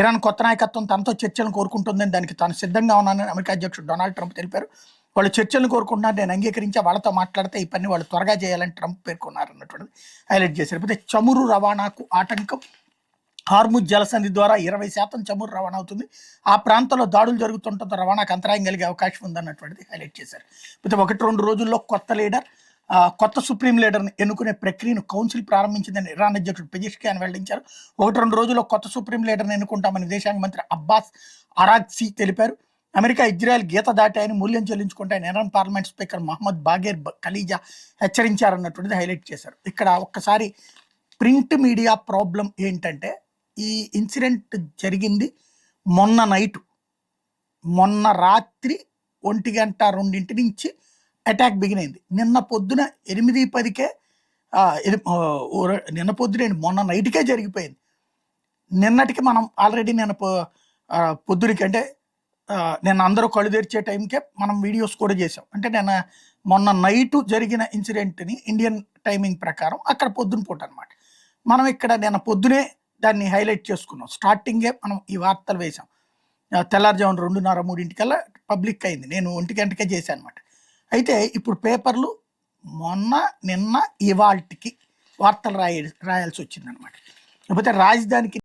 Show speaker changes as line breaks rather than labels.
Iran కొత్త నాయకత్వం తనతో చర్చలను కోరుకుంటుందని దానికి తాను సిద్ధంగా ఉన్నానని అమెరికా అధ్యక్షుడు డొనాల్డ్ ట్రంప్ తెలిపారు. వాళ్ళు చర్చలను కోరుకుంటున్నారు, నేను అంగీకరించా, వాళ్ళతో మాట్లాడితే ఈ పని వాళ్ళు త్వరగా చేయాలని ట్రంప్ పేర్కొన్నారు అన్నటువంటిది హైలైట్ చేశారు. అయితే చమురు రవాణాకు ఆటంకం, హార్ముజ్ జలసంధి ద్వారా 20% చమురు రవాణా అవుతుంది. ఆ ప్రాంతంలో దాడులు జరుగుతుండటంతో రవాణాకు అంతరాయం కలిగే అవకాశం ఉందన్నటువంటిది హైలైట్ చేశారు. అయితే 1-2 రోజుల్లో కొత్త సుప్రీం లీడర్ని ఎన్నుకునే ప్రక్రియను కౌన్సిల్ ప్రారంభించిందని ఇరాన్ అధ్యక్షుడు పెజెష్కియాన్ వెల్లడించారు. 1-2 రోజుల్లో కొత్త సుప్రీం లీడర్ని ఎన్నుకుంటామని విదేశాంగ మంత్రి అబ్బాస్ అరాగ్సీ తెలిపారు. అమెరికా, ఇజ్రాయెల్ గీత దాటాయని మూల్యం చెల్లించుకుంటాయని Iran parliament speaker Mohammad Bagher ఖలీజా హెచ్చరించారన్నటువంటిది హైలైట్ చేశారు. ఇక్కడ ఒక్కసారి ప్రింట్ మీడియా ప్రాబ్లం ఏంటంటే, ఈ ఇన్సిడెంట్ జరిగింది మొన్న రాత్రి 1-2 నుంచి అటాక్ బిగినైంది. నిన్న పొద్దున 8-10కే నిన్న పొద్దున మొన్న నైట్కే జరిగిపోయింది. నిన్నటికి మనం ఆల్రెడీ పొద్దునకి అంటే నేను అందరూ కళ్ళు తెరిచే టైంకే మనం వీడియోస్ కూడా చేసాం. అంటే నేను మొన్న నైటు జరిగిన ఇన్సిడెంట్ని ఇండియన్ టైమింగ్ ప్రకారం అక్కడ పొద్దున పూట అనమాట. మనం ఇక్కడ నిన్న పొద్దునే దాన్ని హైలైట్ చేసుకున్నాం. స్టార్టింగే మనం ఈ వార్తలు వేసాం. తెల్లారుజామున 2:30-3 పబ్లిక్ అయింది. నేను 1 గంటకే చేశాను అనమాట. అయితే ఇప్పుడు పేపర్లు మొన్న నిన్న ఇవాల్టికి వార్తలు రాయాల్సి వచ్చిందనమాట. లేకపోతే రాజధానికి